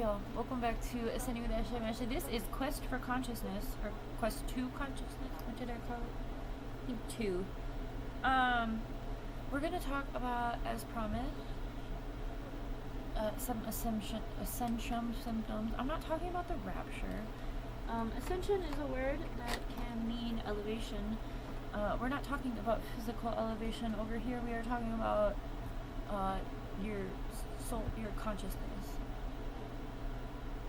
Yo, welcome back to Ascending with Asha. This is Quest for Consciousness, or Quest to Consciousness. What did I call it? I think 2. We're gonna talk about, as promised, some ascension symptoms. I'm not talking about the rapture. Ascension is a word that can mean elevation. We're not talking about physical elevation over here. We are talking about your soul, your consciousness,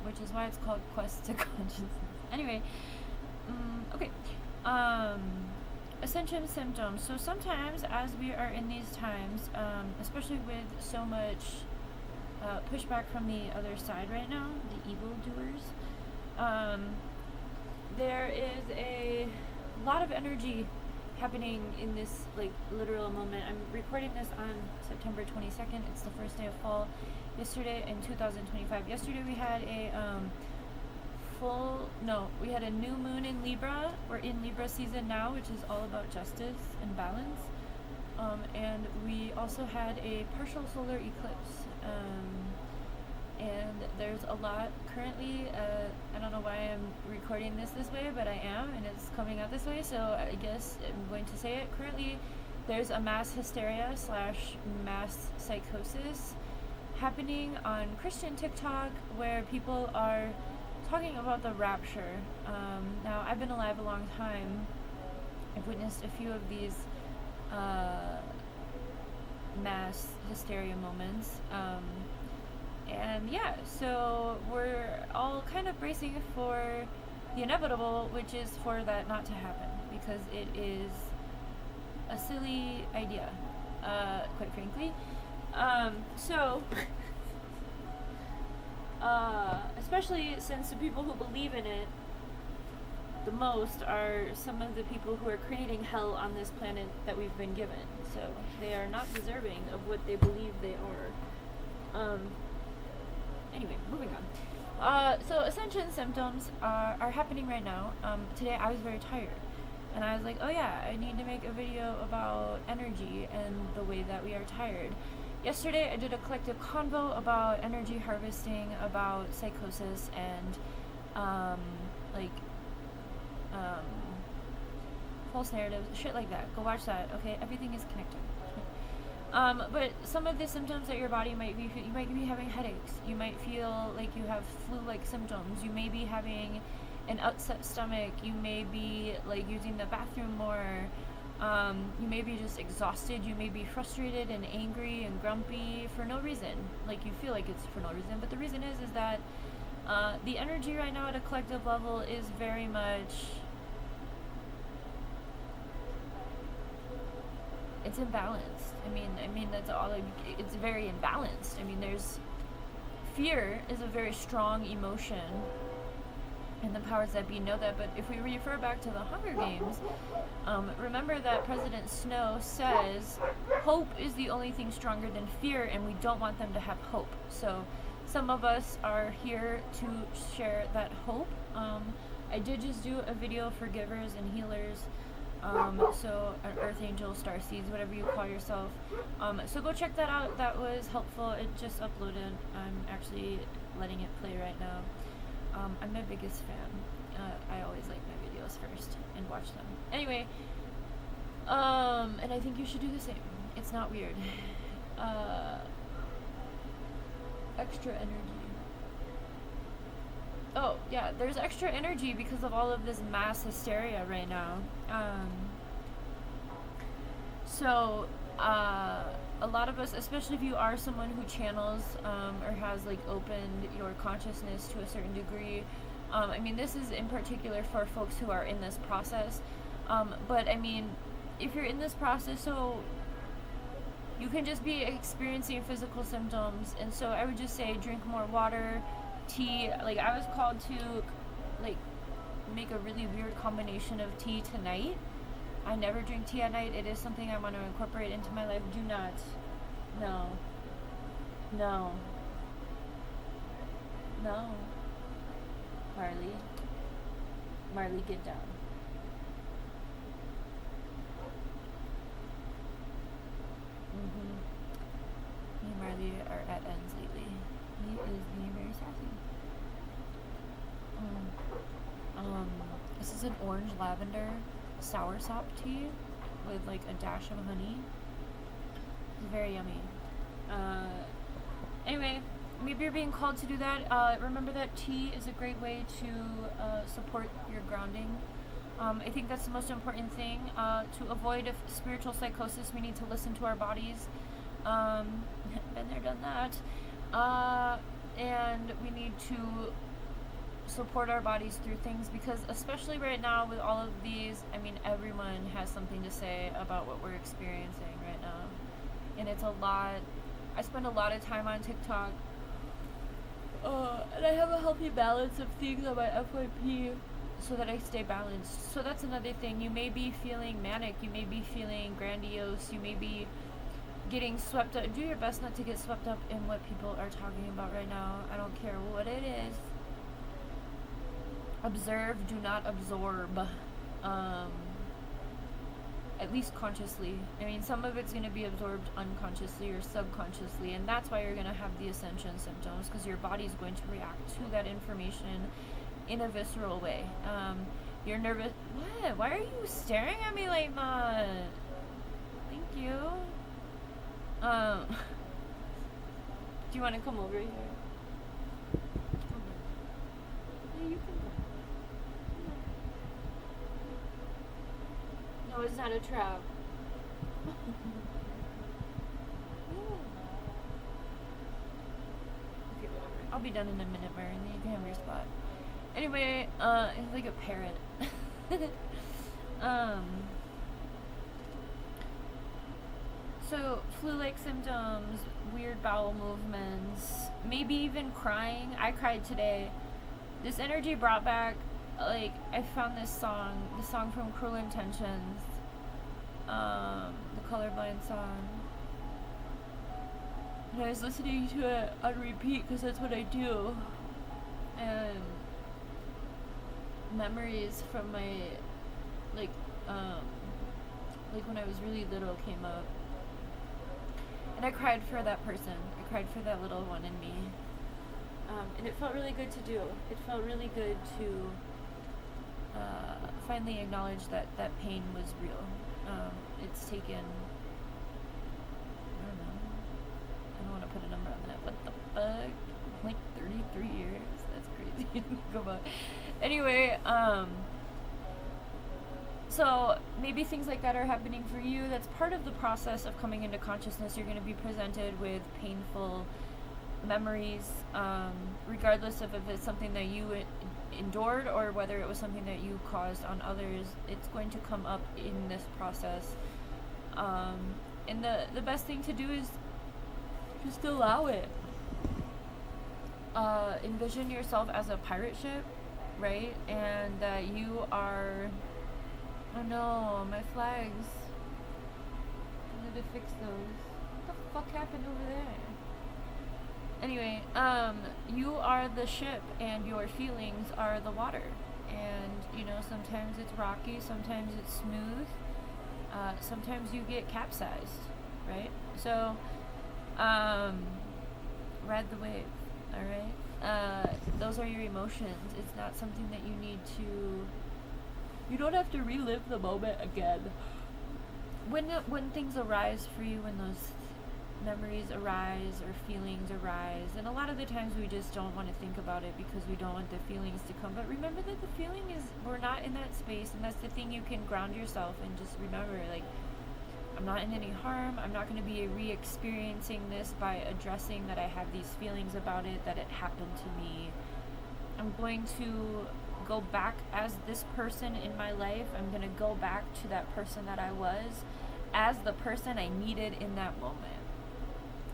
which is why it's called Quest to Consciousness. Anyway, okay. Ascension symptoms. So sometimes, as we are in these times, especially with so much pushback from the other side right now, the evildoers, there is a lot of energy happening in this literal moment. I'm recording this on September 22nd. It's the first day of fall. Yesterday in 2025. Yesterday we had a we had a new moon in Libra. We're in Libra season now, which is all about justice and balance. And we also had a partial solar eclipse. And there's a lot currently. I don't know why I'm recording this way, but I am, and it's coming out this way, so I guess I'm going to say it. Currently, there's a mass hysteria / mass psychosis happening on Christian TikTok where people are talking about the rapture. Now, I've been alive a long time. I've witnessed a few of these mass hysteria moments. And yeah, so we're all kind of bracing for the inevitable, which is for that not to happen, because it is a silly idea, quite frankly. Especially since the people who believe in it the most are some of the people who are creating hell on this planet that we've been given. So they are not deserving of what they believe they are. Anyway, moving on. So Ascension symptoms are happening right now. Today I was very tired. And I was like, oh yeah, I need to make a video about energy and the way that we are tired. Yesterday I did a collective convo about energy harvesting, about psychosis, and false narratives, shit like that. Go watch that, okay? Everything is connected. But some of the symptoms that your body might be, you might be having headaches. You might feel like you have flu-like symptoms. You may be having an upset stomach. You may be using the bathroom more. You may be just exhausted. You may be frustrated and angry and grumpy for no reason. You feel like it's for no reason, but the reason is that the energy right now at a collective level is very much, it's imbalanced. I mean that's all. It's very imbalanced. There's fear is a very strong emotion, and the powers that be know that. But if we refer back to the Hunger Games, remember that President Snow says hope is the only thing stronger than fear, and we don't want them to have hope. So some of us are here to share that hope. I did just do a video for givers and healers. So an earth angel, star seeds, whatever you call yourself. So go check that out. That was helpful. It just uploaded. I'm actually letting it play right now. I'm my biggest fan. I always like my videos first and watch them. Anyway, and I think you should do the same. It's not weird. Extra energy. Oh, yeah, there's extra energy because of all of this mass hysteria right now. So, a lot of us, especially if you are someone who channels or has opened your consciousness to a certain degree, this is in particular for folks who are in this process. But if you're in this process, so you can just be experiencing physical symptoms, and so I would just say drink more water, tea. I was called to make a really weird combination of tea tonight. I never drink tea at night. It is something I want to incorporate into my life. Do not. No. Marley, get down. Me and Marley are at ends lately. He is being very sassy. This is an orange lavender soursop tea with like a dash of honey. It's very yummy. Anyway, maybe you're being called to do that. Remember that tea is a great way to support your grounding. I think that's the most important thing. To avoid spiritual psychosis, we need to listen to our bodies. Been there, done that. And we need to support our bodies through things, because especially right now with all of these, I mean, everyone has something to say about what we're experiencing right now. And it's a lot. I spend a lot of time on TikTok. And I have a healthy balance of things on my FYP so that I stay balanced. So that's another thing. You may be feeling manic, you may be feeling grandiose, you may be getting swept up. Do your best not to get swept up in what people are talking about right now. I don't care what it is. Observe, do not absorb. At least consciously. I mean, some of it's going to be absorbed unconsciously or subconsciously, and that's why you're going to have the Ascension symptoms, because your body's going to react to that information in a visceral way. You're nervous. What? Why are you staring at me like that? Thank you. Do you want to come over here? Yeah, you can. No, it's not a trap. Okay, I'll be done in a minute, Mary, and then you can have your spot. Anyway, it's like a parrot. So, flu-like symptoms, weird bowel movements, maybe even crying. I cried today. This energy brought back, like, I found the song from Cruel Intentions, the Colorblind song. And I was listening to it on repeat because that's what I do. And memories from my, like when I was really little came up. And I cried for that person. I cried for that little one in me. And it felt really good to do. It felt really good to finally acknowledge that that pain was real. It's taken, I don't want to put a number on that. What the fuck? Like 33 years? That's crazy to think about. Anyway, so maybe things like that are happening for you. That's part of the process of coming into consciousness. You're going to be presented with painful memories, regardless of if it's something that you endured or whether it was something that you caused on others. It's going to come up in this process. And the best thing to do is just allow it. Envision yourself as a pirate ship, right? And that you are... Oh no, my flags. I need to fix those. What the fuck happened over there? Anyway, you are the ship and your feelings are the water. And, you know, sometimes it's rocky, sometimes it's smooth, sometimes you get capsized, right? So, ride the wave, alright? Those are your emotions. It's not something that you need to... You don't have to relive the moment again. When things arise for you, when those memories arise or feelings arise, and a lot of the times we just don't want to think about it because we don't want the feelings to come, but remember that the feeling is, we're not in that space, and that's the thing. You can ground yourself and just remember, like, I'm not in any harm. I'm not going to be re-experiencing this by addressing that I have these feelings about it, that it happened to me. I'm going to go back as this person in my life. I'm going to go back to that person that I was as the person I needed in that moment.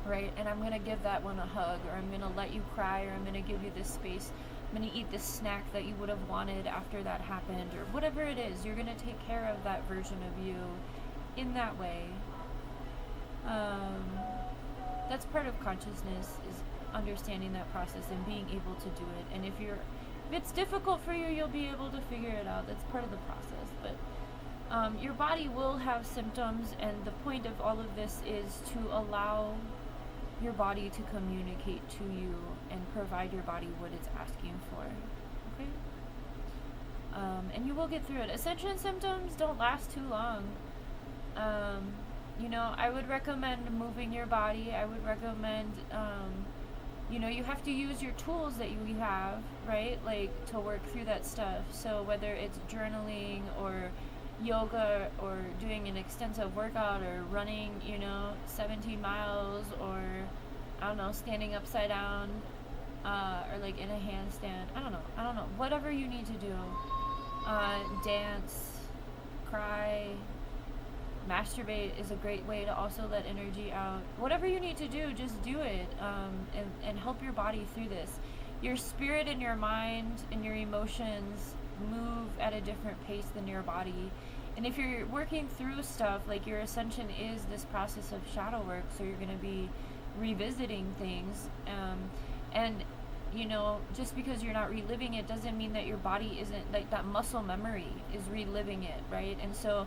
Right? And I'm going to give that one a hug, or I'm going to let you cry, or I'm going to give you this space. I'm going to eat this snack that you would have wanted after that happened, or whatever it is. You're going to take care of that version of you in that way. That's part of consciousness, is understanding that process and being able to do it. And if it's difficult for you, you'll be able to figure it out. That's part of the process. But your body will have symptoms, and the point of all of this is to allow your body to communicate to you and provide your body what it's asking for. Okay? And you will get through it. Ascension symptoms don't last too long. I would recommend moving your body. I would recommend, you have to use your tools that you have, right? Like, to work through that stuff. So whether it's journaling or yoga or doing an extensive workout or running, 17 miles or, I don't know, standing upside down or like in a handstand. I don't know. Whatever you need to do. Dance, cry, masturbate is a great way to also let energy out. Whatever you need to do, just do it, and help your body through this. Your spirit and your mind and your emotions move at a different pace than your body. And if you're working through stuff, like, your ascension is this process of shadow work, so you're going to be revisiting things. And just because you're not reliving it doesn't mean that your body isn't, like, that muscle memory is reliving it, right? And so,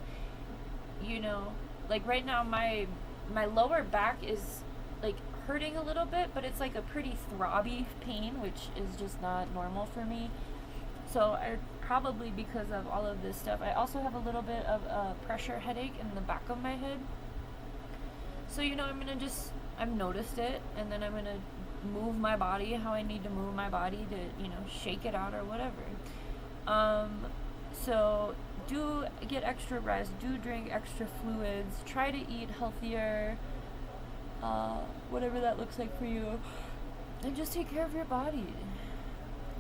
like, right now my lower back is, like, hurting a little bit, but it's like a pretty throbby pain, which is just not normal for me. So probably because of all of this stuff, I also have a little bit of a pressure headache in the back of my head. So, I've noticed it, and then I'm gonna move my body how I need to move my body to, shake it out or whatever. So do get extra rest, do drink extra fluids, try to eat healthier, whatever that looks like for you, and just take care of your body.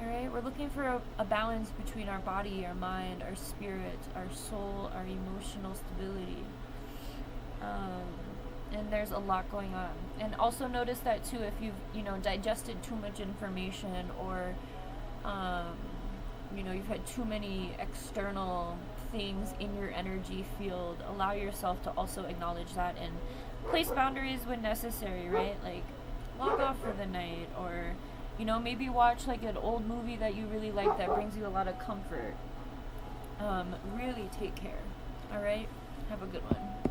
Alright, we're looking for a balance between our body, our mind, our spirit, our soul, our emotional stability. And there's a lot going on. And also notice that too, if you've, digested too much information, or, you've had too many external things in your energy field, allow yourself to also acknowledge that and place boundaries when necessary, right? Like, log off for the night, or, maybe watch, like, an old movie that you really like that brings you a lot of comfort. Really take care. Alright? Have a good one.